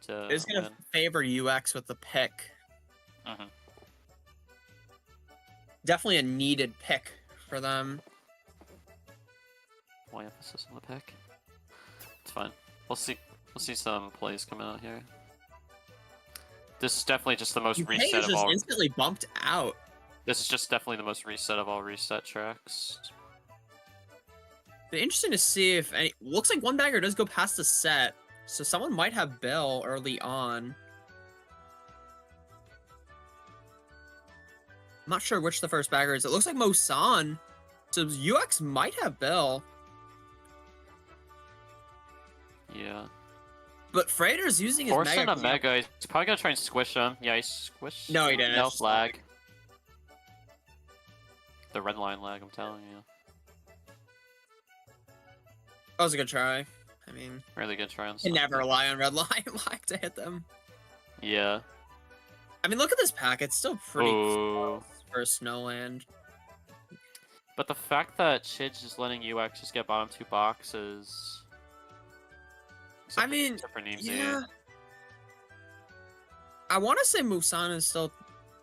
to It's gonna win. favor UX with the pick. Mm-hmm. Definitely a needed pick for them. Why emphasis on the pick? It's fine. We'll see some plays coming out here. This is definitely just the most Pay reset is of just all. instantly bumped out. This is just definitely the most reset of all reset tracks. Be interesting to see if any. Looks like one bagger does go past the set, so someone might have Bill early on. I'm not sure which the first bagger is. It looks like Mosan, so UX might have Bill. Yeah. But Freighter's using his Forcing Mega. a Mega, he's probably gonna try and squish him. Yeah, he squished. No, he didn't. No lag. The red line lag, I'm telling you. That was a good try. I mean, Really good try on can never rely on red line lag to hit them. Yeah. I mean, look at this pack. It's still pretty Ooh. close for Snowland. But the fact that Chidge is letting UX just get bottom 2 boxes. I mean, yeah. I want to say Musan is still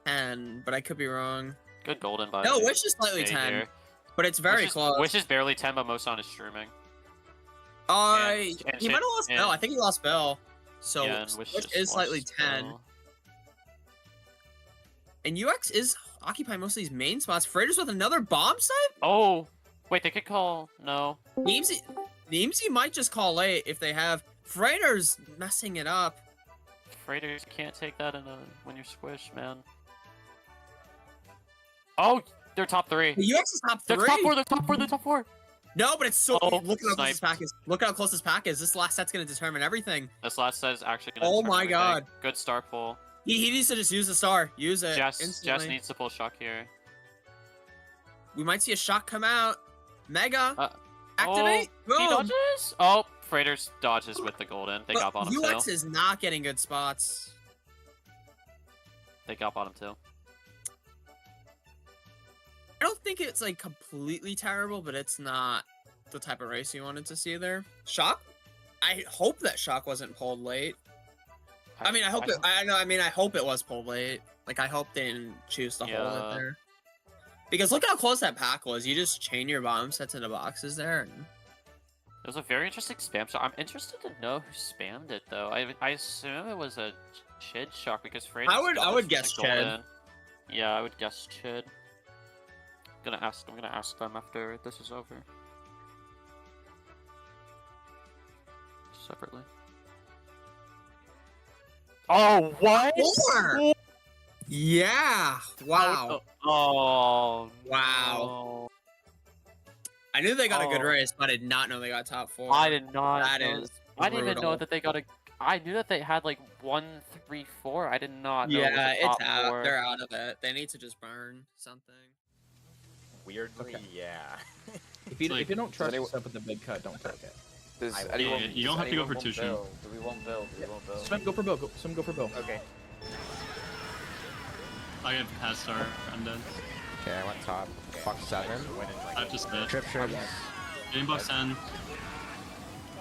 10, but I could be wrong. Good golden vibe. No, Wish is slightly 10, here. but it's very close. Wish is barely 10, but Mosan is streaming. He might have lost Bill. I think he lost Bill. So yeah, Wish is slightly 10. Bill. And UX is occupying most of these main spots. Freighters with another bomb site? Oh, wait, they could call. No. Neemsy might just call late if they have. Freighters messing it up. Freighters can't take that when you're squished, man. Oh, they're top 3. The UX is top 3. They're top 4. They're top 4. They're top 4. No, but it's so. Oh, look at how close this pack is. Look at how close this pack is. This last set's gonna determine everything. This last set is actually gonna. Oh determine my everything. god. Good Starfall. He needs to just use the star. Use it. Jess needs to pull shock here. We might see a shot come out. Mega. Activate. Oh, he dodges. Oh, Freighters dodges with the golden. They got bottom UX 2. is not getting good spots. They got bottom 2. I don't think it's like completely terrible, but it's not the type of race you wanted to see there. Shock? I hope that Shock wasn't pulled late. I mean, I hope it was pulled late. Like, I hope they didn't choose to hold it there. Because look how close that pack was. You just chain your bottom sets into boxes there. And... It was a very interesting spam shot. I'm interested to know who spammed it though. I assume it was a Chid shock because Freighters. I would guess Chid. Yeah, I would guess Chid. I'm gonna ask them after this is over. Separately. Oh, what? 4! Yeah! Wow. Oh, wow. No. I knew they got a good race, but I did not know they got top 4. I did not. That is I didn't even know that they got a. I knew that they had like 1, 3, 4. I did not know. Yeah, it was it's out. 4. They're out of it. They need to just burn something. Weirdly, yeah. If you don't trust yourself with the big cut, don't take it. You don't have to go for 2 stream. Do we want Bill? Swim, go for Bill. Swim, go for Bill. Okay. I get past star. I'm dead. Okay, I went top. Box 7. I have to spit. Trip shrimp. Game box 10.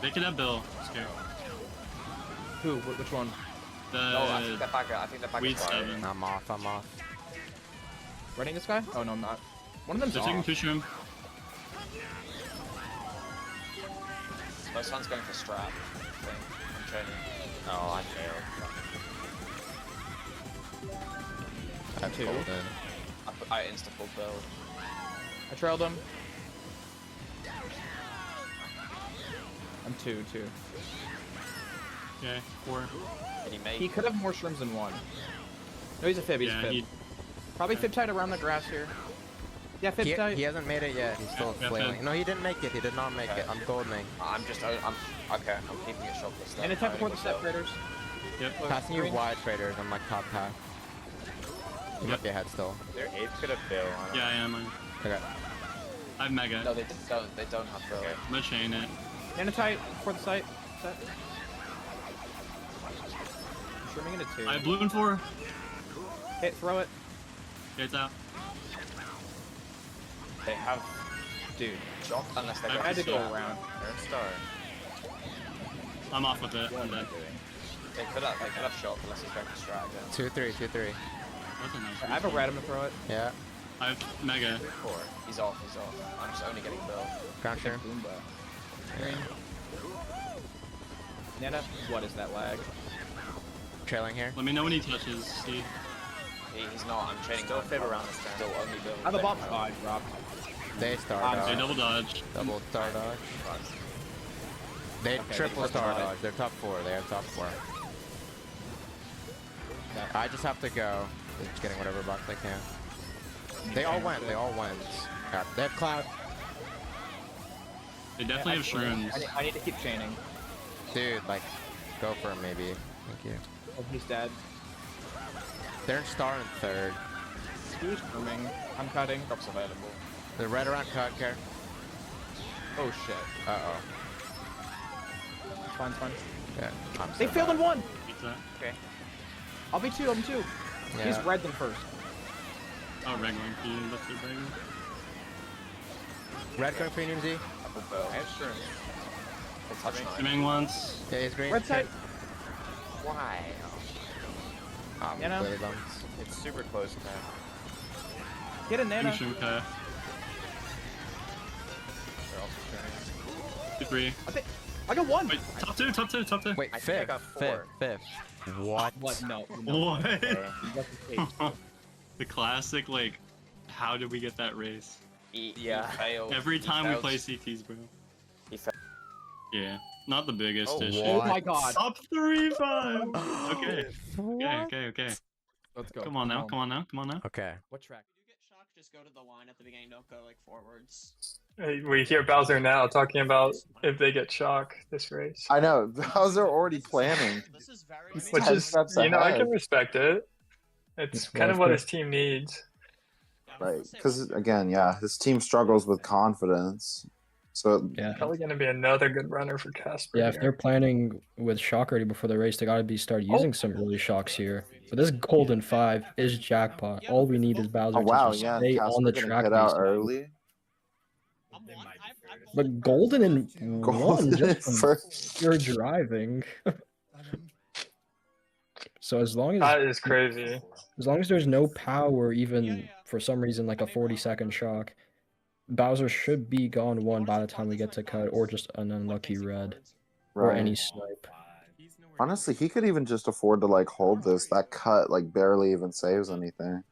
They could have Bill. Scared. Who? Which one? I think they're back. Weed 7. I'm off. Running this guy? Oh no, I'm not. One of them's They're taking off. 2 stream. Most one's going for strap. I'm training. Oh, I failed. I have 2. I insta-pulled Bill. I trailed him. I'm 2. Okay, 4. Did he make? He could have more shrooms than 1. No, he's a fib. He's a fib. Probably fib tied around the grass here. Yeah, fib tight. He hasn't made it yet. He's still flailing. No, he didn't make it. He did not make it. I'm goldening. I'm okay. I'm keeping it shopless. And attack before the set, Freighters. Yep. Passing you wide, Traders. I'm like top half. You might be ahead still. Their 8th could have Bill. Yeah, I am. Okay. I have Mega. No, they don't have Bill. I'm gonna chain it. And a tight for the site. Set. Shrimming into 2. I have blue and 4. Hit, throw it. Okay, it's out. They have, dude. Jock unless they I had to go around. They're in star. I'm off with it. I'm dead. They could have shot unless he's going to strat again. 2-3, 2-3. That's a nice I have a red, I'm gonna throw it. Yeah. I have Mega. 4. He's off. I'm just only getting Bill. Ground share. Green. Nana, what is that lag? Trailing here. Let me know when he touches, Steve. He's not. I'm training. Still fib around this turn. Still only Bill. I have a bomb. Oh, I dropped. They star They dodge. double dodge. Double star dodge. They triple star dodge. They're top 4. They have top 4. I just have to go. They're just getting whatever box they can. They all went. They all went. They have cloud. They definitely have shrooms. I need to keep chaining. Dude, like, go for him maybe. Thank you. Oh, he's dead. They're in star in 3rd. Who's coming? I'm cutting. Drops available. They're right around cut care. Oh shit. Uh-oh. Fine, fine. Yeah. I'm They so failed in bad. 1! Pizza. Okay. I'll be 2, I'm 2. Yeah. He's red them first. Oh, regular for you. That's your regular. Red going premium Z. Double Bill. I have shrooms. They touch mine. Swimming once. Yeah, he's green. Red side. Why? You know? It's super close now. Get a Nana. Mushroom Kai. They're also turning. 2, 3. I got 1! Wait, top 2, top 2, top 2. Wait, I think I 5th. got 4. 5th. What? What? No. What? What the case? The classic, like, how did we get that race? He failed. Every time we failed. play CTs, bro. He failed. Yeah, not the biggest issue. what? Oh my god. Top 3-5. Okay. Okay. Let's go. Come on now. Come on now. Okay. What track? If you get shocked, just go to the line at the beginning. Don't go like forwards. We hear Bowser now talking about if they get shock this race, I know. Bowser already planning. This is very. which 10 is, steps you know, I ahead. can respect it. It's kind of what his team needs. Right. Because, again, yeah, his team struggles with confidence. So, Yeah. Probably going to be another good runner for Casper. Yeah, if here. they're planning with shock already before the race, they gotta be start using some early shocks here. But this golden 5 is jackpot. All we need is Bowser oh, wow, to just yeah. stay Casper on the gonna track. get out basically. early. But golden and Golden one just from first. pure driving. So as long That is crazy. as there's no power, even for some reason like a 40-second shock, Bowser should be gone 1 by the time we get to cut, or just an unlucky red, or Right. any snipe. Honestly, he could even just afford to, like, hold this. That cut, like, barely even saves anything.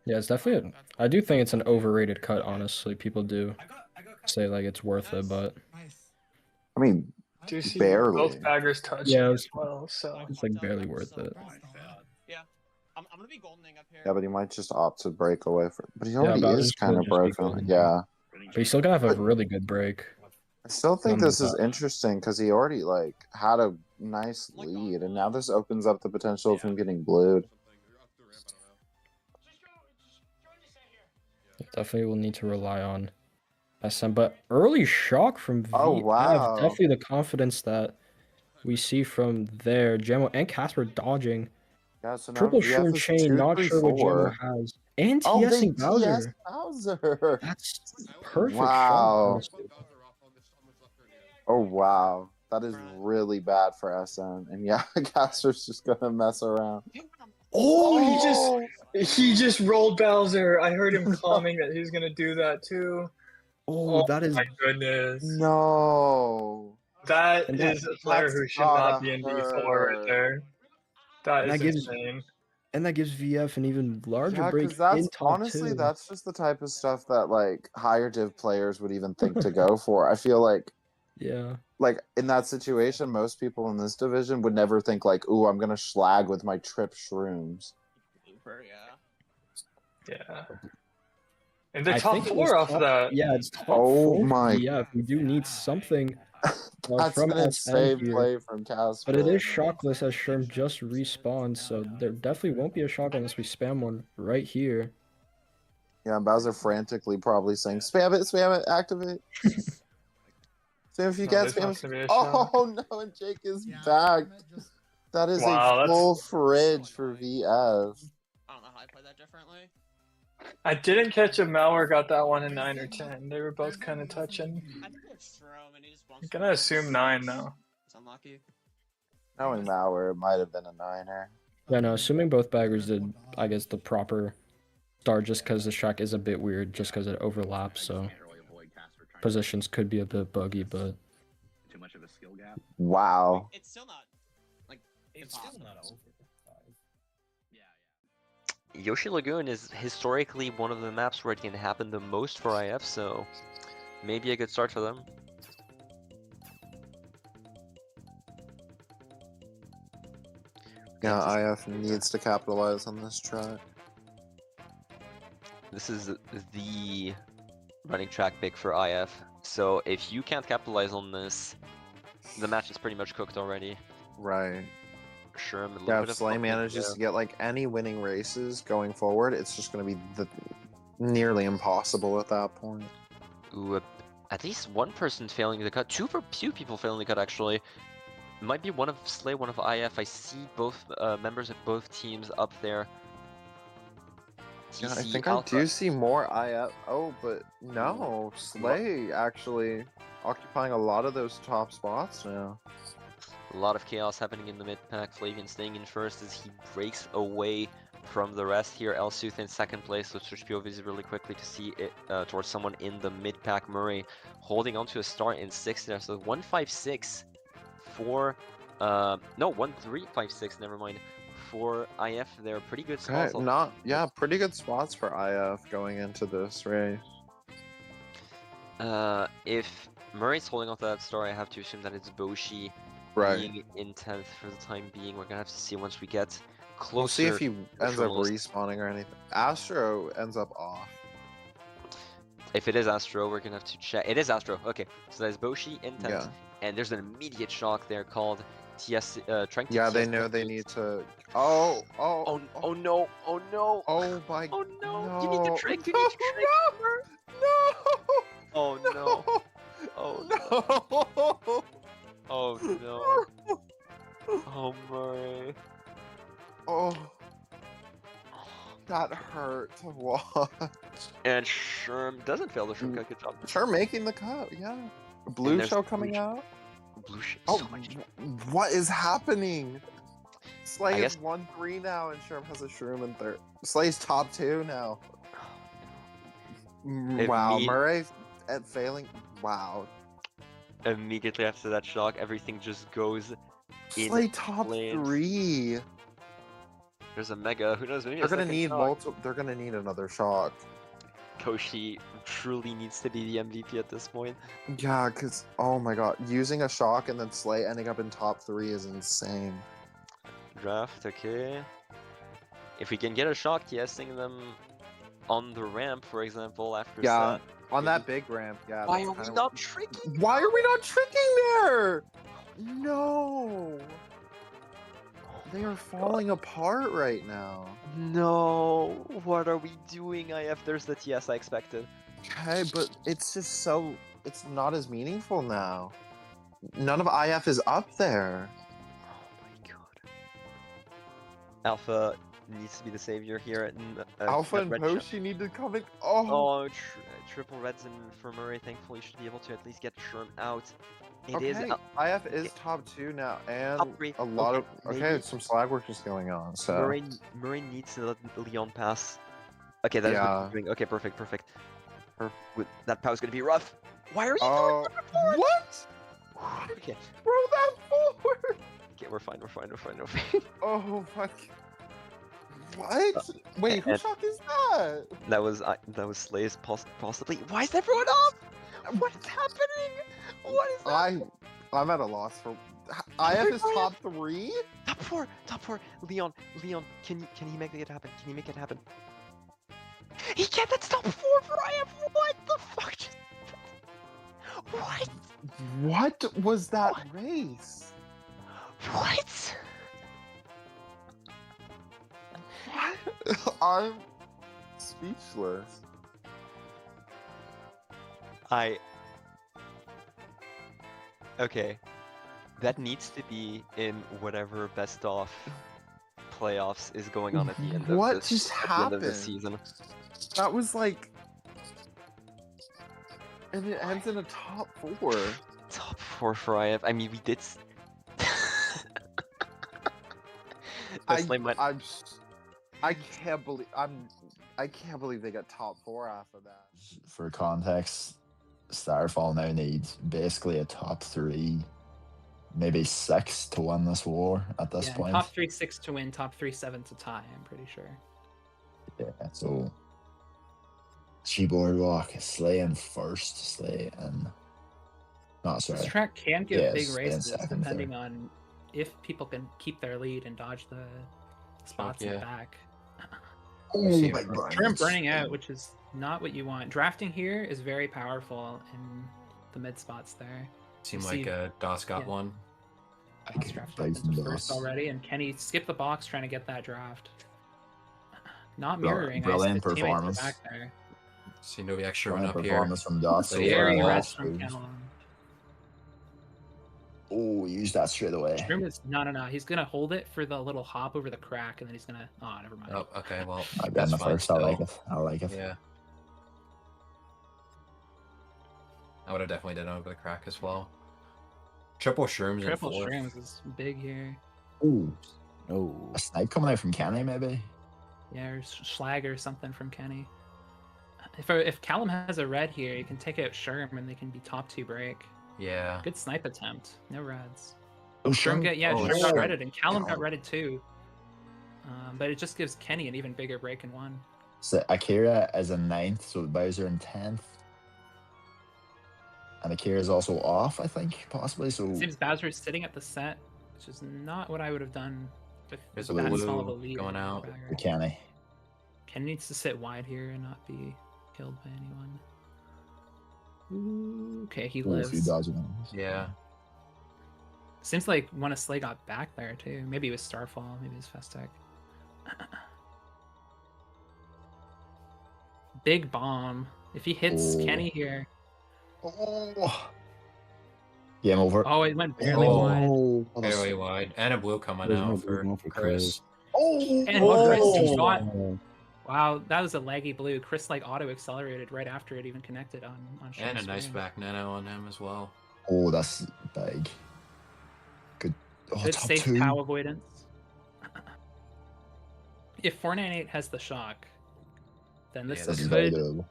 Yeah, it's definitely. I do think it's an overrated cut. Honestly, people do say like it's worth it, but I mean, Do you see barely. both baggers touch Yeah, as well? So it's like barely worth it. Yeah, I'm gonna be goldening up here. Yeah, but he might just opt to break away from. But he already Bowser's is kind of could just be broken. golden. Yeah. But he's still gonna have a really good break. I still think Number this is 5. interesting because he already like had a nice lead, and now this opens up the potential of him getting blued. Definitely will need to rely on SM, but early shock from V. Oh, wow. Definitely the confidence that we see from there. Gemmo and Casper dodging. Yeah, so now Triple VF shroom is chain, not sure what 2-3-4. Gemmo has. And Oh, they TSing Bowser. TS Bowser. That's perfect. Wow. Shot, honestly. Oh wow, that is really bad for SM. And yeah, Casper's just gonna mess around. Oh, he just rolled Bowser. I heard him calming that he's gonna do that too. Oh, that is My goodness. No. That And that- is a player who should not be in D4 right there. That And is that gives- insane. and that gives VF an even larger Yeah, break because that's in top honestly 2. that's just the type of stuff that like higher div players would even think to go for. I feel like Yeah. in that situation, most people in this division would never think like, "Ooh, I'm gonna schlag with my trip shrooms." Yeah. And they're I top think it was 4 off of that. Yeah, it's top Oh 4 my- Yeah, we do need something That's from an SM insane here. play from Casper. But it is shockless as Sherm just respawned, so there definitely won't be a shock unless we spam one right here. Yeah, and Bowser frantically probably saying, spam it, activate. Spam if you No, can, there's not spam gonna be a it. shot. Oh no, and Jake is back. That is Wow, a that's- full fridge for VF. I don't know how I play that differently. I didn't catch if Malware got that one in 9 or 10. They were both kind of touching. I think it's Strom and he just wants I'm gonna assume 9 though. unlucky. Knowing Mauer, it might have been a 9er. Yeah, no, assuming both baggers did, I guess, the proper start, just because this track is a bit weird, just because it overlaps, so positions could be a bit buggy, but... Too much of a skill gap. Wow. It's still not, like, impossible. Still not over. Yoshi Lagoon is historically one of the maps where it can happen the most for IF, so maybe a good start for them. Yeah, IF needs to capitalize on this track. This is the running track pick for IF, so if you can't capitalize on this, the match is pretty much cooked already. Right. Sure, Yeah, if Slay manages to get like any winning races going forward, it's just going to be nearly impossible at that point. Ooh, at least one person failing the cut. Two people failing the cut actually. Might be one of Slay, one of IF. I see both members of both teams up there. Yeah, I TC, think Alpha. I do see more IF. Oh, but no, Slay actually occupying a lot of those top spots now. A lot of chaos happening in the mid pack. Flavian staying in first as he breaks away from the rest here. Lsuth in second place. Let's switch POVs really quickly to see it towards someone in the mid pack. Mooray holding on to a start in sixth there. So 156 for no 1356. Never mind. For IF, they're pretty good spots. Okay, pretty good spots for IF going into this race. If Murray's holding on to that star, I have to assume that it's Boshi. Right. Being in 10th for the time being. We're gonna have to see once we get closer. We'll see if he ends up respawning or anything. Astro ends up off. If it is Astro, we're gonna have to check. It is Astro. Okay, so there's Boshi in 10th, and there's an immediate shock there called TS. Trying to Yeah, they TS know they need to. Oh no! Oh no! Oh my! Oh no! No. You need to trick. You need to trick. No! Oh no! Oh no! Oh no! Oh Mooray! Oh, that hurt to watch. And Sherm doesn't fail the Sherm cut. Good job. Sherm making the cut. Yeah. Blue show coming out. Blue show. Oh, So much. What is happening? Slay guess- is 1-3 now, and Sherm has a Shroom in third. Slay's top 2 now. Wow, Mooray at failing. Wow. Immediately after that shock, everything just goes in Slay top flames. 3. There's a mega. Who knows? Maybe They're a gonna second need shock. multiple. They're gonna need another shock. Koji truly needs to be the MVP at this point. Yeah, cause oh my god, using a shock and then Slay ending up in top 3 is insane. Draft, okay. If we can get a shock, TSing them on the ramp, for example, after Yeah, set. on that big ramp. Yeah. Why that's are we kinda not tricking? Why are we not tricking there? No. They are falling apart right now. No, what are we doing? IF, there's the TS I expected. Okay, but it's just so it's not as meaningful now. None of IF is up there. Oh my god. Alpha needs to be the savior here. Alpha and Red Boshi need to come in. Oh, triple reds and for Mooray. Thankfully, should be able to at least get Sherm out. It okay. is. IF is top 2 now, and Top 3. a lot of maybe. some slag work is going on. So Mooray needs to let Leon pass. Okay, that's what he's doing. Okay, perfect. That pow's gonna be rough. Why are you doing that? What? Okay. Throw that forward. Okay, we're fine. Oh my. What? Wait, whose shock is that? That was Slay's possibly. Why is everyone off? What is happening? What is that? I'm at a loss for. IF is top 3. Top four. Leon, can he make it happen? Can he make it happen? He can't. That's top 4 for IF. What the fuck? What? What was that race? What? I'm speechless. Okay. That needs to be in whatever best of playoffs is going on at the end of What this, just at the end of happened? this season. That was like. And it ends in a top 4. Top 4 for IF. I mean, we did This lane went. I can't believe they got top 4 after that. For context, Starfall now needs basically a top 3, maybe 6 to win this war at this point. Top 3 6 to win, top 3 7 to tie. I'm pretty sure. Yeah, so Boardwalk slaying first, slaying. Not sorry. This track can give Yeah, big slaying races second, depending third. on if people can keep their lead and dodge the spots in the back. Oh my god. Trim burning out, which is not what you want. Drafting here is very powerful in the mid spots there. Seemed You like see- DOS got one. Doss drafted up into first already, and Kenny skipped the box trying to get that draft. Not mirroring. Brilliant I see his teammates are performance. back there. Seemed to be extra one Brilliant up here. performance from Doss. But Very yeah, rest from Callum. Oh, use that straight away. Shroom is no. He's gonna hold it for the little hop over the crack, and then he's gonna. Oh, never mind. Oh, okay. Well, I've been that's the fine first. I like still. it. I like it. Yeah. I would have definitely done over the crack as well. Triple shrooms. Triple in fourth. shrooms is big here. Ooh. Oh. A snipe coming out from Kenny, maybe? Yeah, or Schlag or something from Kenny. If Callum has a red here, he can take out Sherm and they can be top 2 break. Yeah. Good snipe attempt. No reds. Oh, Sherm got Sherm got Sherm. redded and Callum got redded too. But it just gives Kenny an even bigger break in 1. So Akira is in 9th, so Bowser in 10th. And Akira is also off, I think, possibly. So It seems Bowser is sitting at the set, which is not what I would have done with There's a that blue small of a lead. going out. for Kenny. Ken needs to sit wide here and not be killed by anyone. Ooh, okay, he Ooh, a lives. few dodges. Yeah. Seems like one of Slay got back there too. Maybe it was Starfall, maybe it was Festec. Big bomb. If he hits Oh. Kenny here. Oh. Game over. Oh, it went barely wide. Oh, Very wide. And a blue coming There's out no for, blue one for Chris. Oh, And Chris shot. Wow, that was a laggy blue. Chris like auto accelerated right after it even connected on And a Shim's nice screen. back nano on him as well. Oh, that's big. Good. Oh, Good top safe 2. POW avoidance. If 498 has the shock, then this Yeah, This is very could doable.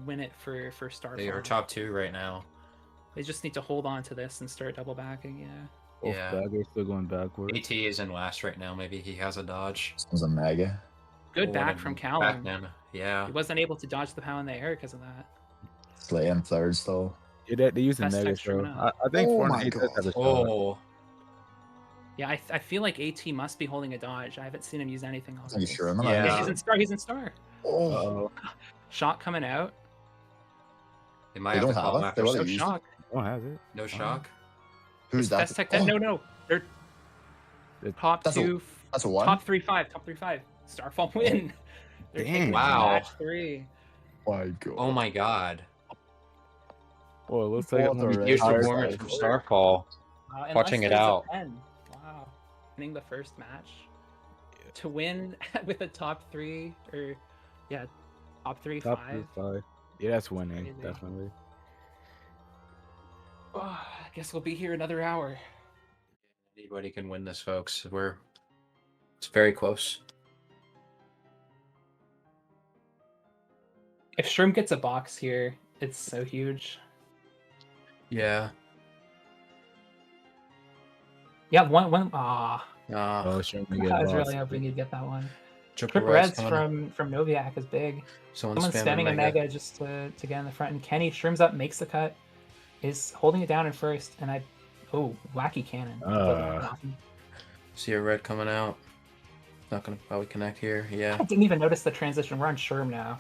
win it for Starfall. They are top 2 right now. They just need to hold on to this and start double backing, yeah. Both Yeah. baggers still going backwards. AT is in last right now. Maybe he has a dodge. This was a mega. Good Oh, back and from back Callum. nano. Yeah. He wasn't able to dodge the POW in the air because of that. Slay in 3rd still. Yeah, they use the Best mega, extra so now. I think Oh 498 my does have a shot. Oh. Yeah, I feel like AT must be holding a dodge. I haven't seen him use anything Are already. you sure? Yeah. Yeah, he's in star. He's in star. Oh, Uh-oh. Shot coming out. They might They have to don't call have it? after They No would've used it. shock. Oh, has it? No shock. who's that? Festec dead. Oh, No. They're top That's a- 2. That's a 1. Top 3-5. Top 3-5. Starfall win. They're Dang. taking it to Wow. match 3. My god. Oh my god. Oh, it looks like What I'm gonna the be Right. Huge Hard performance side. from Starfall. And Watching it Lester's a out. 10. Wow. Winning the first match. To win with a top 3 or top 3 top 5. 5. Yeah, that's winning, Crazy. definitely. Oh, I guess we'll be here another hour. Anybody can win this, folks. It's very close. If Shroom gets a box here, it's so huge. Yeah. Yeah, one. Ah, Oh, sure. I was really hoping you'd get that one. Triple Triple reds reds from Noviak is big. Someone's Spamming a mega just to get in the front. And Kenny Shroom's up, makes the cut, is holding it down in first, and wacky cannon. See a red coming out. Not gonna probably connect here. Yeah. I didn't even notice the transition. We're on Sherm now.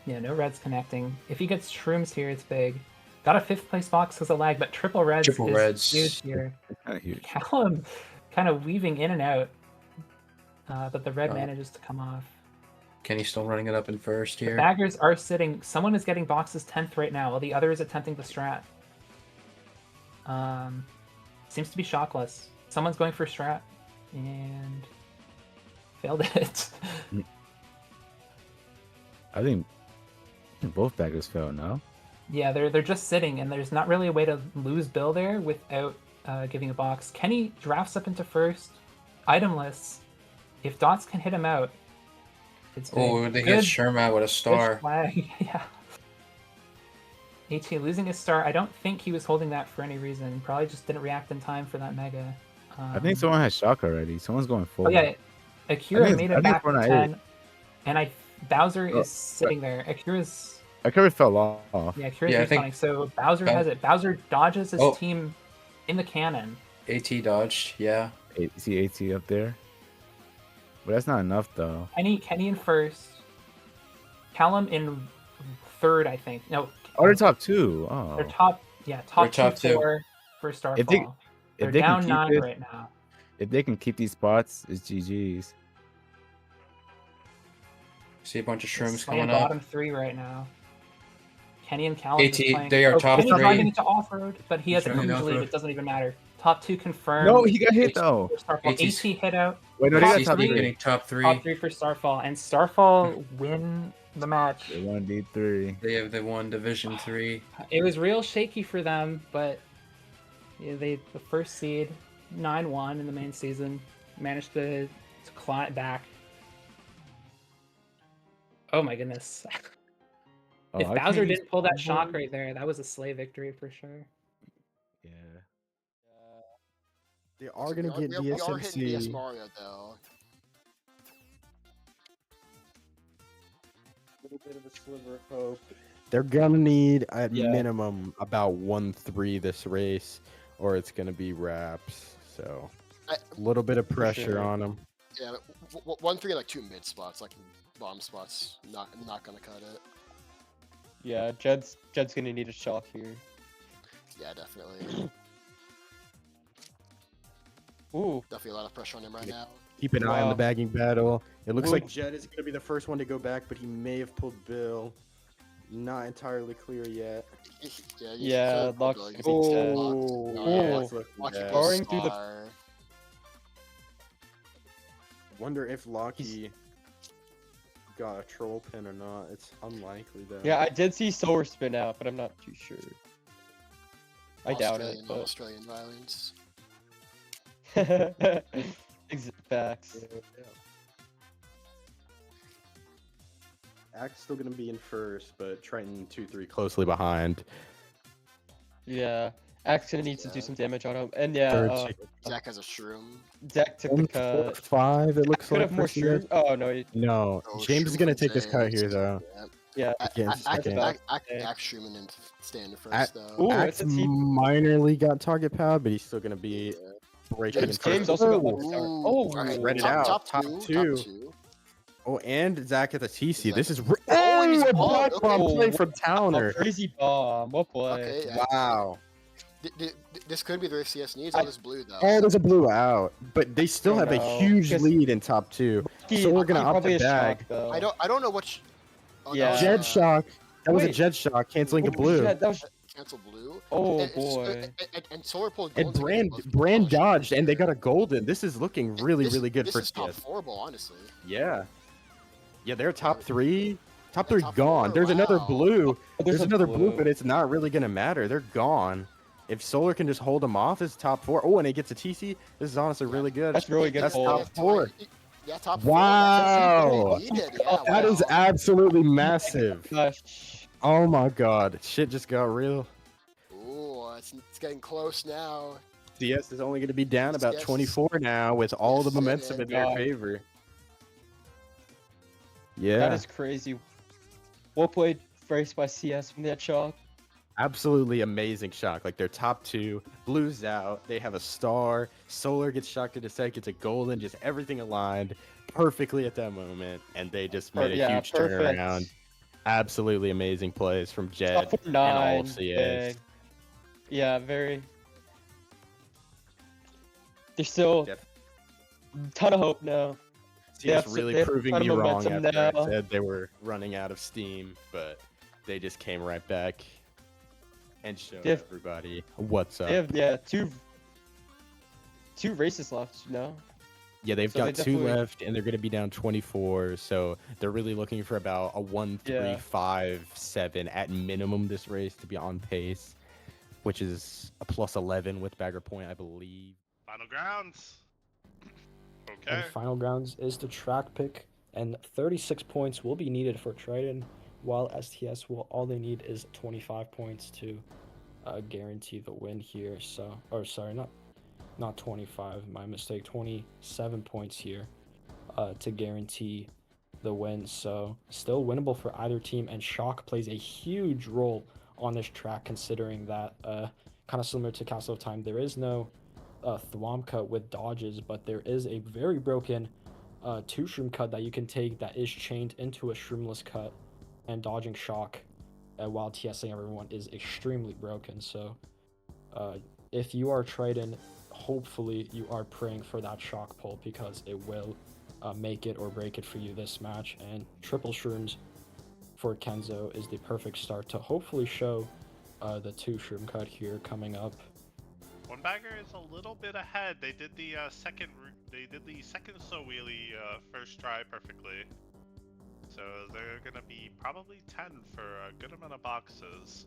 Yeah, no reds connecting. If he gets Shrooms here, it's big. Got a 5th place box because of lag, but triple reds Triple is reds. huge here. Kind of huge. Callum kind of weaving in and out, but the red Oh. manages to come off. Kenny's still running it up in first The here. baggers are sitting. Someone is getting boxes 10th right now, while the other is attempting the strat. Seems to be shockless. Someone's going for strat and failed it. I think both baggers fell now. Yeah, they're just sitting, and there's not really a way to lose Bill there without giving a box. Kenny drafts up into first, itemless. If Dots can hit him out, it's big. Oh, they hit Sherm out with a Good star. flag. Yeah. AT losing his star. I don't think he was holding that for any reason. Probably just didn't react in time for that mega. I think someone has shock already. Someone's going Oh forward. yeah, Akira made it back to Fortnite 10, and Bowser Oh, is sitting there. Akira fell off. Yeah, Akira's Yeah, I think respawning. So Bowser has it. Bowser dodges his Oh. team in the cannon. AT dodged, yeah. See AT up there. But that's not enough though. Kenny in first. Callum in third, I think. No. Oh, they're top 2. Oh. They're top. Yeah, top They're top 2 2. for Starfall. If They're they down can keep 9 it, right now. if they can keep these spots, it's GG's. See a bunch of shrooms Playing coming up. bottom 3 right now. Kenny and Callum AT, just playing. they are top Kenny's 3. driving into off-road, but he has a He's driving huge lead. off-road. It doesn't even matter. Top 2 confirmed. No, he got hit though. Starfall. AT's AT hit out. Wait, no, they got AT's top 3. getting top 3. Top 3 for Starfall, and Starfall win the match. They won D3. They won Division 3. It was real shaky for them, but yeah, the first seed 9-1 in the main season managed to claw it back. Oh my goodness! Oh, If I Bowser can't didn't use pull that combo. shock right there, that was a slay victory for sure. Yeah. They are gonna get We are hitting DS DSMC. Mario though. A little bit of a sliver of hope. They're gonna need at Yeah. minimum about 1-3 this race, or it's gonna be wraps. So a little bit of pressure sure. on them. Yeah, 1-3 like 2 mid spots, like bomb spots. Not gonna cut it. Yeah, Jed's gonna need a shock here. Yeah, definitely. Ooh. Definitely a lot of pressure on him right now. Keep an eye on the bagging battle. It looks Ooh. like Jed is gonna be the first one to go back, but he may have pulled Bill. Not entirely clear yet. Yeah, Locke's gonna be dead. Locke's looking dead. Going through the. Wonder if Lockie got a troll pin or not. It's unlikely though. Yeah, I did see Solar spin out, but I'm not too sure. I doubt it. But... Australian violence. Exit facts. Act's still gonna be in first, but Triton 2-3 closely behind. Yeah, Axe gonna need to do some damage on him, and yeah, Third Zach has a shroom. Zach took the cut. 5, it looks Could like. have more for CS. shrooms. Oh no, No, Oh, James is shroom gonna from take this cut James. here though. Yeah, Against Act James. shrooming and stand first though. Ooh, Axe it's a team. minorly got target power, but he's still gonna be breaking in James first. also got lucky star. Ooh, Oh, alright, read it top- out. top two. Oh, and Zach at the TC. This is Oh, he's a bomb. block bomb Okay. play from a Towner. crazy bomb. What play? Okay, yeah. Wow. This could be the CS needs. All this blue though. Oh, there's a blue out, but they still Oh, have a no. huge Because lead in top 2. So we're gonna opt probably to a bag. shock, though. I don't know which. Oh, Yeah. that Jed shock. That was a Wait. Jed shock, canceling a Oh, blue. shit, that was... cancel blue. Oh And- boy. And Solar pulled And golden. Brand dodged, and they got a golden. This is looking really, really good this for is top CS. 4 ball, honestly. Yeah. Yeah, they're top 3. Top 3 top gone. 4, There's another wow. blue. There's a another blue, blue. but it's not really gonna matter. They're gone. If Solar can just hold them off, it's top 4. Oh, and he gets a TC. This is honestly really good. That's really good That's hold. top 4. Yeah, top 4. Wow. That's needed. Yeah, That is wow. absolutely massive. Gosh. Oh my god. Shit just got real. Ooh, it's getting close now. CS is only going to be down about CS. 24 now with all the Yes, momentum in their God. favor. That Yeah, is crazy. Well played, first by CS from that shock. absolutely amazing shock. Like, they're top 2, blues out, they have a star, Solar gets shocked into second, gets a golden, just everything aligned perfectly at that moment, and they just made a Yeah, huge perfect. turnaround. Absolutely amazing plays from Jed Top and all 9. of CS. big. Yeah, very. There's still Def- ton of hope now. They CS have really they have proving ton of me wrong momentum after I now. said they were running out of steam, but they just came right back and showed They have- everybody what's up. They have two races left. No. Yeah, they've So they got 2 definitely- left, and they're going to be down 24, so they're really looking for about a 1-3-5-7 at minimum this race to be on pace. which is a +11 with bagger point, I believe. Final grounds. Okay. And final grounds is the track pick, and 36 points will be needed for Triton, while STS will all they need is 25 points to guarantee the win here. So, or sorry, not 25, my mistake, 27 points here to guarantee the win. So still winnable for either team, and Shock plays a huge role on this track, considering that kind of similar to Castle of Time, there is no Thwomp cut with dodges, but there is a very broken 2-shroom cut that you can take that is chained into a shroomless cut and dodging Shock while TSing everyone is extremely broken. So if you are Triton, hopefully you are praying for that Shock pull, because it will make it or break it for you this match. And triple shrooms for Kenzo is the perfect start to hopefully show the 2-shroom cut here coming up. One bagger is a little bit ahead. They did the second slow wheelie first try perfectly. So they're gonna be probably 10 for a good amount of boxes.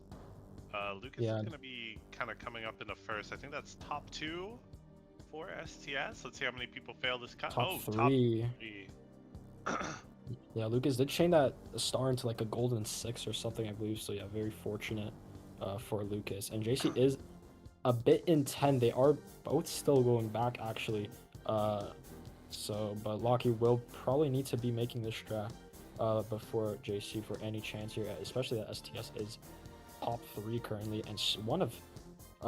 Lucas is gonna be kind of coming up in the first. I think that's top 2 for STS. Let's see how many people fail this cut. Top 3. Top 3. Yeah, Lucas did chain that star into like a golden 6 or something, I believe. So yeah, very fortunate for Lucas. And JC is a bit in 10. They are both still going back actually. But Locky will probably need to be making this strat before JC for any chance here, especially that STS is top 3 currently, and one of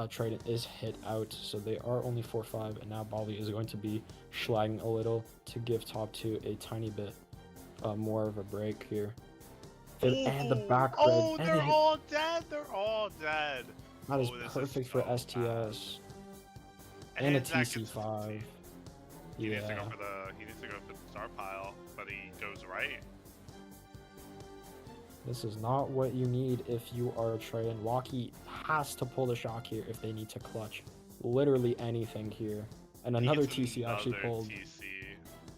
Triton is hit out, so they are only 4-5, and now Bali is going to be schlagging a little to give top 2 a tiny bit more of a break here. And the back red. Oh, they're all dead. They're all dead. That is perfect for STS. And a TC5. He needs to go for the star pile, but he goes right. This is not what you need if you are a Triton. Locky has to pull the Shock here if they need to clutch literally anything here. And another TC actually pulled.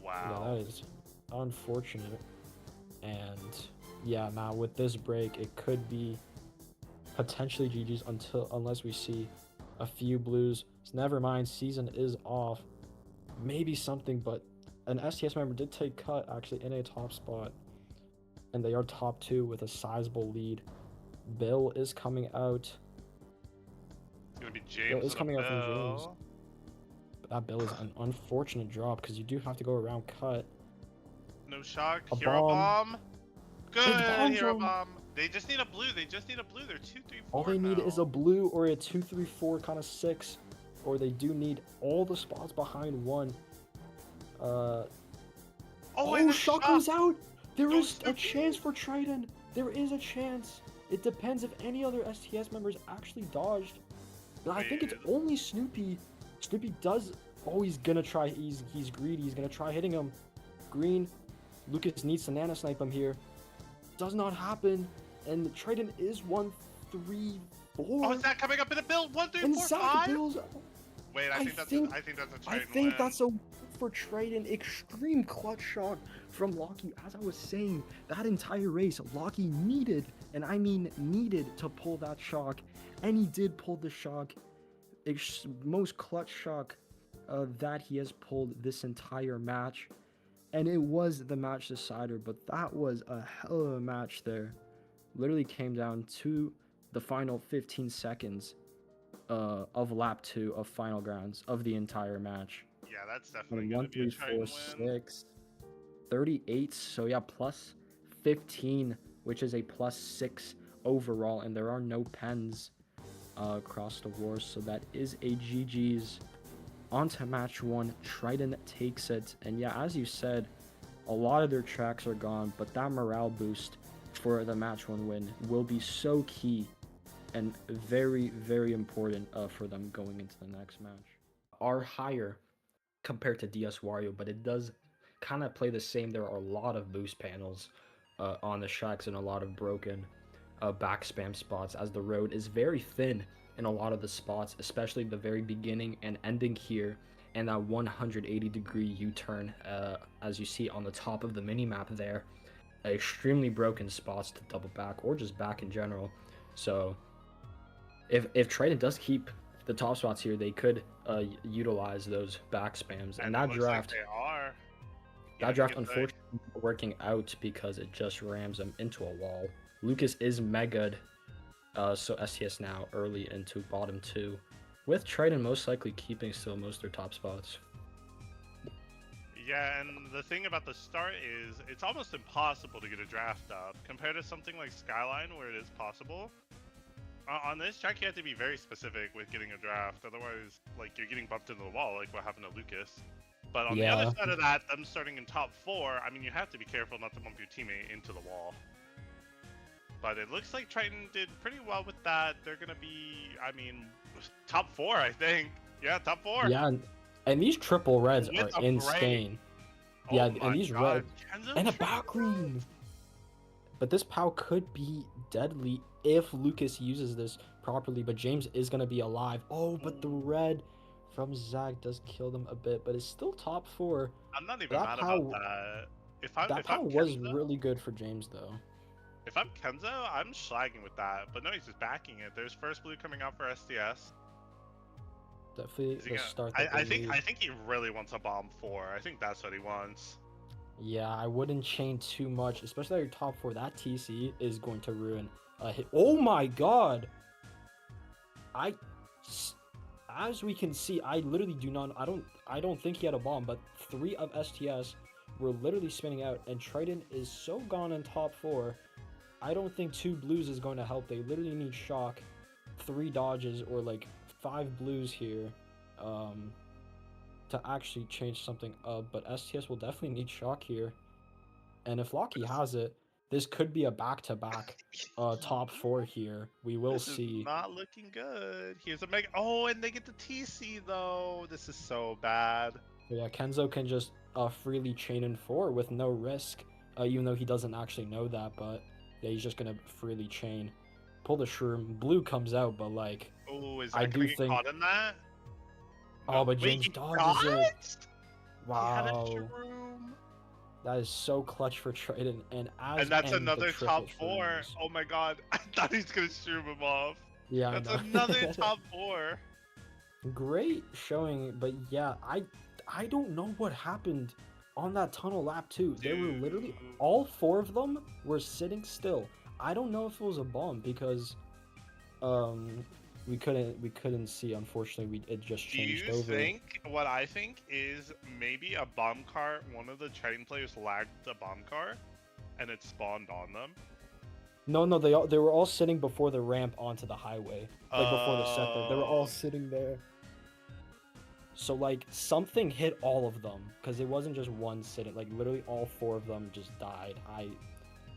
Wow. Yeah, that is unfortunate. And yeah, now with this break, it could be potentially GG's unless we see a few blues. So never mind, season is off. Maybe something, but an STS member did take cut actually in a top spot. And they are top 2 with a sizable lead. Bill is coming out. It's gonna be James. Bill is coming out from James. But that Bill is an unfortunate drop because you do have to go around cut. No Shock. A Hero bomb. bomb. Good hero bomb. They just need a blue. They just need a blue. They're 2, 3, 4. All they need is a blue or a 2, 3, 4 kind of 6, or they do need all the spots behind 1. Shock goes out. There is a chance for Triton. There is a chance. It depends if any other STS members actually dodged. But I think it's only Snoopy. Snoopy does. Oh, he's gonna try. He's greedy. He's gonna try hitting him. Green. Lucas needs to nano snipe him here. Does not happen. And Triton is 1, 3, 4. Oh, is that coming up in a build? 1, 3, 4, 5? Wait, I think that's a Triton I think that's a for Triton. Extreme clutch shot from Locky. As I was saying, that entire race, Locky needed, and I mean needed, to pull that shock, and he did pull the shock. Most clutch shock that he has pulled this entire match, and it was the match decider. But that was a hell of a match there. Literally came down to the final 15 seconds of lap 2 of final grounds of the entire match. Yeah, that's definitely 1, 3, 4, 6, 38. So yeah, plus 15, which is a plus 6 overall, and there are no pens across the board. So that is a GG's. On to match 1. Triton takes it, and yeah, as you said, a lot of their tracks are gone, but that morale boost for the match 1 win will be so key and very, very important for them going into the next match. Are higher compared to DS Wario, but it does kind of play the same. There are a lot of boost panels on the tracks and a lot of broken back spam spots, as the road is very thin in a lot of the spots, especially the very beginning and ending here, and that 180-degree U-turn, as you see on the top of the mini-map there. Extremely broken spots to double back, or just back in general. So if Triton does keep the top spots here, they could utilize those back spams. And that it looks draft, like they are. that draft unfortunately not working out because it just rams them into a wall. Lucas is mega'd, so STS now early into bottom 2, with Triton most likely keeping still most of their top spots. Yeah, and the thing about the start is it's almost impossible to get a draft up compared to something like Skyline where it is possible. On this track, you have to be very specific with getting a draft, otherwise, like, you're getting bumped into the wall, like what happened to Lucas. But on the other side of that, them starting in top 4, I mean, you have to be careful not to bump your teammate into the wall. But it looks like Triton did pretty well with that. They're gonna be, I mean, top 4, I think. Yeah, top 4. Yeah, and these triple reds With are a insane. Oh Yeah, my and these God. reds and a back green. But this POW could be deadly if Lucas uses this properly. But James is gonna be alive. Oh, but the red from Zag does kill them a bit, but it's still top 4. I'm not even mad about that. That POW was really good for James though. If I'm Kenzo, I'm slagging with that. But no, he's just backing it. There's first blue coming out for STS. Definitely the start. I think he really wants a bomb 4. I think that's what he wants. Yeah, I wouldn't chain too much, especially at your top 4. That TC is going to ruin a hit. Oh my God! As we can see, I literally do not. I don't think he had a bomb, but 3 of STS were literally spinning out, and Triton is so gone in top 4. I don't think 2 blues is going to help. They literally need shock, 3 dodges, or like 5 blues here to actually change something up. But STS will definitely need shock here. And if Locky has it, this could be a back-to-back top 4 here. We will see. Is not looking good. Here's a mega. Oh, and they get the TC though. This is so bad. But yeah, Kenzo can just freely chain in 4 with no risk, even though he doesn't actually know that. But yeah, he's just gonna freely chain. Pull the shroom. Blue comes out, but like, oh, is I that do get think. caught in that? Oh, but Wait, James he dodges it. He had a Wow. shroom. That is so clutch for Triton, and that's end another the triple top 4. shrooms. Oh my God, I thought he's gonna shroom him off. Yeah, that's I know. another top 4. Great showing, but yeah, I don't know what happened on that tunnel lap too. They were literally all 4 of them were sitting still. I don't know if it was a bomb because we couldn't see, unfortunately. It just changed over. Do you think what I think is maybe a bomb car, one of the Triton players lagged the bomb car and it spawned on them? No, they were all sitting before the ramp onto the highway. Like before the set there. They were all sitting there. So like something hit all of them because it wasn't just one sitting. Like literally all 4 of them just died.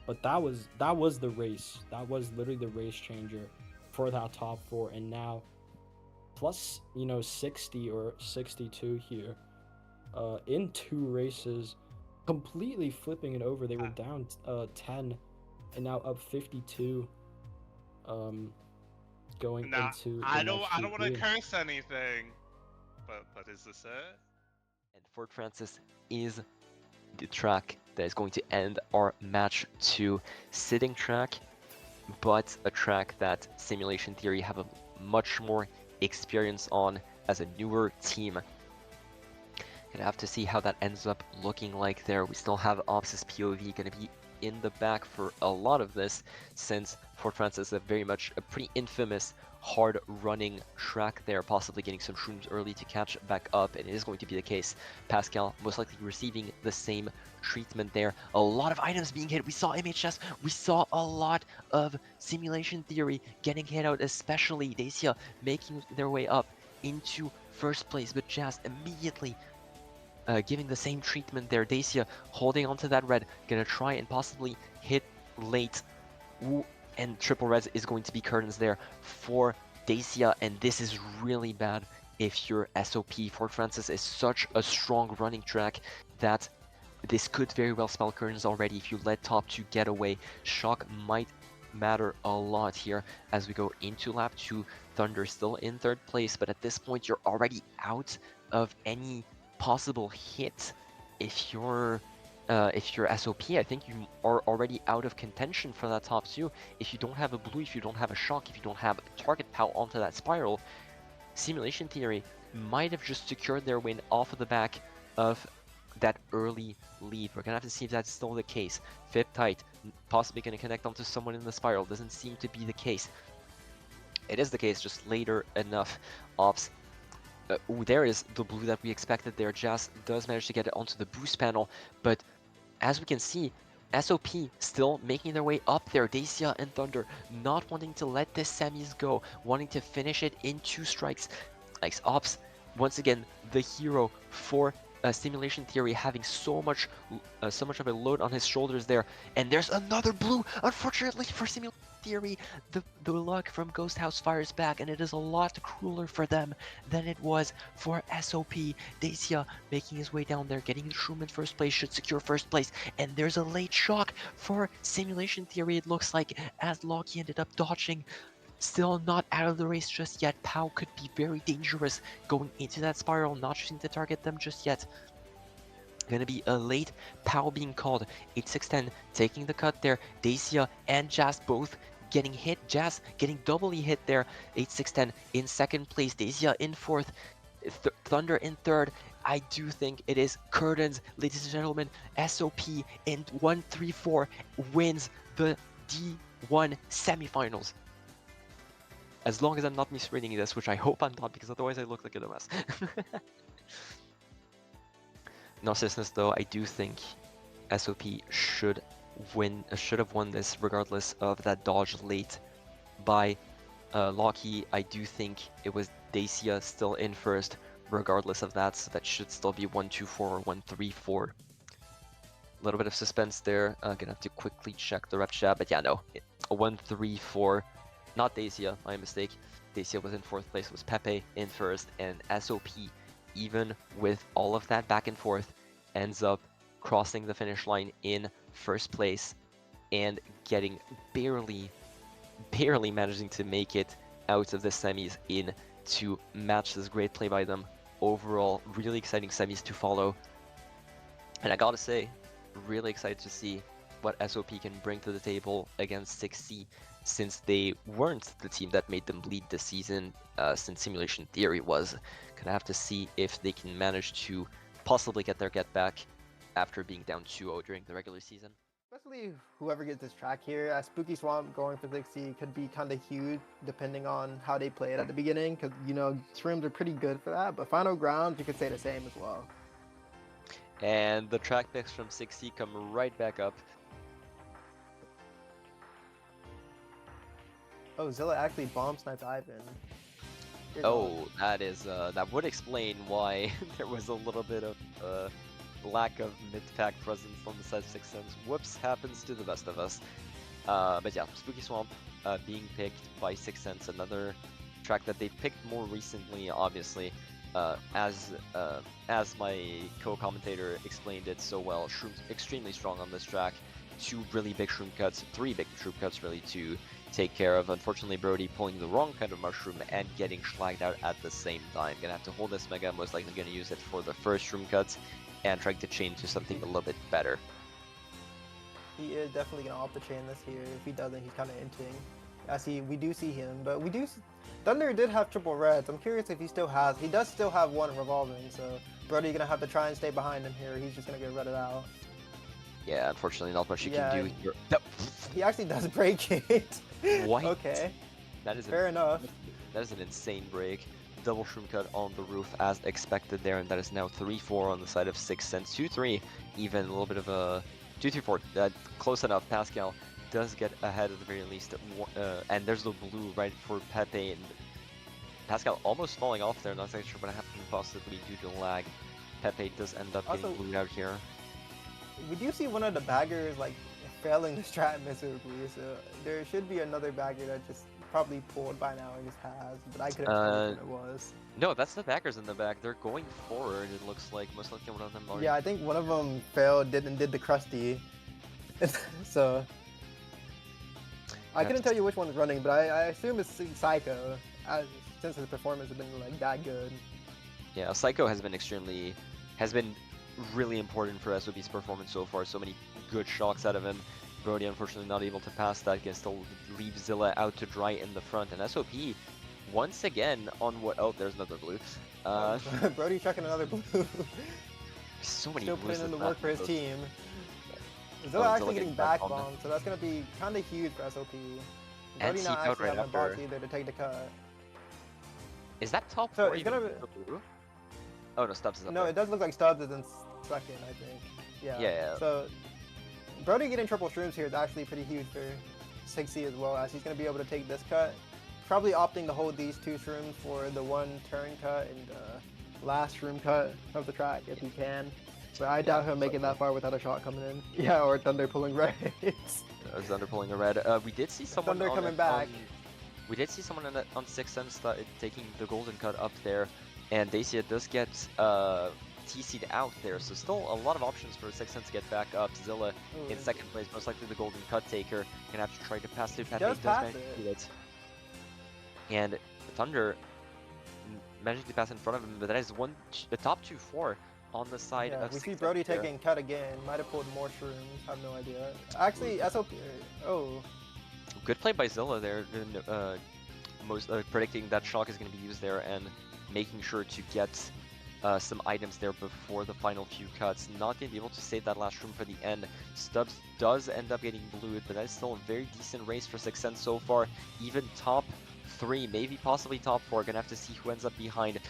But that was the race. That was literally the race changer for that top 4. And now plus 60 or 62 here in 2 races, completely flipping it over. They were down 10 and now up 52 going now, into I don't want to curse anything, but is this it? And Fort Francis is the track that is going to end our match 2. Sitting track, but a track that Simulation Theory have a much more experience on as a newer team. Gonna have to see how that ends up looking like there. We still have Ops' POV gonna be in the back for a lot of this, since Fort Francis is very much a pretty infamous hard running track there, possibly getting some shrooms early to catch back up, and it is going to be the case. Pascal most likely receiving the same treatment there. A lot of items being hit. We saw MHS, we saw a lot of Simulation Theory getting hit out, especially Dacia making their way up into first place, but Jazz immediately giving the same treatment there. Dacia holding onto that red, gonna try and possibly hit late. Ooh, and triple reds is going to be curtains there for Dacia, and this is really bad if you're SOP. Fort Francis is such a strong running track that this could very well spell curtains already. If you let top 2 get away, shock might matter a lot here as we go into lap 2. Thunder still in 3rd place, but at this point you're already out of any possible hit if you're if you're SOP, I think you are already out of contention for that top 2. If you don't have a blue, if you don't have a shock, if you don't have a target POW onto that spiral, Simulation Theory might have just secured their win off of the back of that early lead. We're gonna have to see if that's still the case. Fib tight, possibly gonna connect onto someone in the spiral. Doesn't seem to be the case. It is the case, just later enough. Ops. Ooh, there is the blue that we expected there. Jazz does manage to get it onto the boost panel, but as we can see, SOP still making their way up there. Dacia and Thunder not wanting to let this semis go, wanting to finish it in 2 strikes. Like Ops, once again, the hero for Simulation Theory, having so much of a load on his shoulders there. And there's another blue, unfortunately for Simulation Theory. The luck from Ghost House fires back, and it is a lot crueler for them than it was for SOP. Dacia making his way down there, getting the Shroom in first place, should secure first place. And there's a late shock for Simulation Theory, it looks like, as Loki ended up dodging. Still not out of the race just yet. POW could be very dangerous going into that spiral, not choosing to target them just yet. Gonna be a late POW being called. 8610 taking the cut there. Dacia and Jazz both getting hit. Jazz getting doubly hit there. 8610 in second place. Dacia in fourth. Thunder in third. I do think it is curtains, ladies and gentlemen. SOP in 1-3-4 wins the D1 semifinals. As long as I'm not misreading this, which I hope I'm not, because otherwise I look like a dumbass. No seriousness though, I do think SOP should have won this regardless of that dodge late by Loki. I do think it was Dacia still in first regardless of that, so that should still be 1-2-4 or 1-3-4. A little bit of suspense there. Gonna have to quickly check the rep chat, but yeah, no, a 1-3-4. Not Dacia, my mistake. Dacia was in fourth place, was Pepe in first, and SOP, even with all of that back and forth, ends up crossing the finish line in first place and getting barely managing to make it out of the semis in to match this great play by them. Overall, really exciting semis to follow. And I gotta say, really excited to see what SOP can bring to the table against 6C, since they weren't the team that made them bleed this season, since Simulation Theory was. Gonna have to see if they can manage to possibly get their get back after being down 2-0 during the regular season. Especially whoever gets this track here, Spooky Swamp going for 6C could be kind of huge depending on how they play it at the beginning, because, you know, scrims are pretty good for that, but Final Grounds, you could say the same as well. And the track picks from 6C come right back up. Oh, Zilla actually bomb sniped Ivan. Oh, that is that would explain why there was a little bit of lack of mid-pack presence on the side of 6 Sense. Whoops, happens to the best of us. But yeah, Spooky Swamp being picked by 6 Sense, another track that they picked more recently, obviously. As my co-commentator explained it so well, Shroom's extremely strong on this track. 2 really big Shroom cuts, 3 big Shroom cuts really to take care of. Unfortunately, Brody pulling the wrong kind of mushroom and getting schlagged out at the same time. Gonna have to hold this Mega, most likely gonna use it for the first Shroom cuts and trying to chain to something a little bit better. He is definitely gonna opt to chain this here. If he doesn't, he's kind of inting. We do see him, but we do. Thunder did have triple reds. I'm curious if he still has. He does still have 1 revolving, so Brody gonna have to try and stay behind him here. He's just gonna get redded out. Yeah, unfortunately, not much you can do here. No. He actually does break it. What? Okay. That is fair enough. That is an insane break. Double Shroom cut on the roof as expected there, and that is now 3-4 on the side of 6 Sense. 2-3, even a little bit of a 2-3-4. Close enough. Pascal does get ahead at the very least, and there's the blue right for Pepe, and Pascal almost falling off there. Not exactly sure what happened possibly due to lag. Pepe does end up getting blued out here. We do see one of the baggers like failing the strat miserably, so there should be another bagger that just probably pulled by now and just has, but I couldn't tell what it was. No, that's the backers in the back. They're going forward, it looks like. Most likely one of them are. Yeah, I think one of them failed, did the crusty. So I couldn't tell you which one's running, but I assume it's Psycho, since his performance has been like that good. Yeah, Psycho has been really important for SOP's performance so far. So many good shocks out of him. Brody unfortunately not able to pass that, can still leave Zilla out to dry in the front. And SOP, once again, on what... Oh, there's another blue. Brody checking another blue. So many Still blues putting in this the work for his match. team. Oh, Zilla actually Zilla getting getting back back bombed. bombed, so that's going to be kind of huge for SOP. And Brody TP'd not out actually right having a box after. either to take the cut. Is that top So 4 it's even gonna be... for blue? Oh no, Stubbs is up No, there. it does look like Stubbs is in second, I think. Yeah. So Brody getting triple shrooms here is actually pretty huge for 6C as well, as he's going to be able to take this cut. Probably opting to hold these 2 shrooms for the 1 turn cut and last shroom cut of the track if he can. But I doubt him making that far without a shot coming in. Yeah, or Thunder pulling reds. Thunder pulling a red. We did see someone Thunder on coming it- back. we did see someone on 6 Sense taking the golden cut up there, and Dacia does get TC'd out there, so still a lot of options for 6 Sense to get back up. Zilla in second place, most likely the golden cut taker. Gonna have to try to pass through. Path Does pass manage to do it. And Thunder managing to pass in front of him, but that is the top 2-4 on the side Yeah, of we 6 see Sense Brody there. taking cut again. Might have pulled more shrooms. Have no idea. Actually, SOP. Oh. Good play by Zilla there, predicting that shock is going to be used there and making sure to get some items there before the final few cuts. Not going to be able to save that last room for the end. Stubbs does end up getting blued, but that is still a very decent race for 6 Sense so far. Even top 3, maybe possibly top 4. Gonna have to see who ends up behind.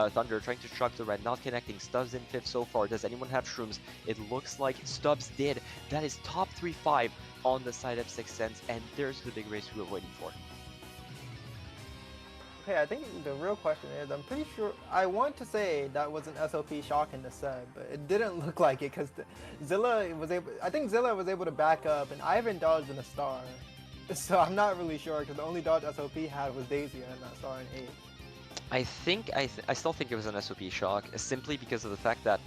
Thunder trying to truck the red, not connecting. Stubbs in 5th so far. Does anyone have shrooms? It looks like Stubbs did. That is top 3-5 on the side of 6 Sense, and there's the big race we were waiting for. Okay, I think the real question is, I'm pretty sure, I want to say that was an SOP shock in the set, but it didn't look like it because Zilla was able, I think Zilla was able to back up and Ivan dodged in a star. So I'm not really sure because the only dodge SOP had was Daisy and that star in 8. I still think it was an SOP shock, simply because of the fact that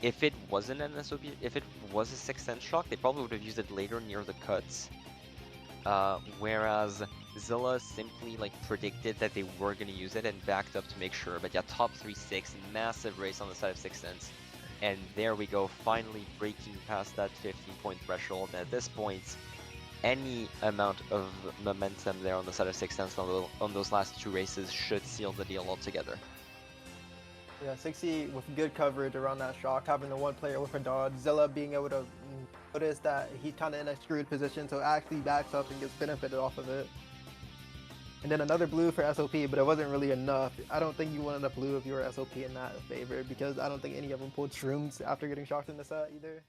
if it wasn't an SOP, if it was a 6 Sense shock, they probably would have used it later near the cuts. Whereas Zilla simply predicted that they were going to use it and backed up to make sure. But yeah, top 3-6, massive race on the side of 6 Sense. And there we go, finally breaking past that 15-point threshold. And at this point, any amount of momentum there on the side of 6 Sense on those last 2 races should seal the deal altogether. Yeah, 6C with good coverage around that shock, having the 1 player with a dodge, Zilla being able to notice that he's kind of in a screwed position, so actually backs up and gets benefited off of it. And then another blue for SOP, but it wasn't really enough. I don't think you wanted a blue if you were SOP in that favor, because I don't think any of them pulled shrooms after getting shocked in the set either.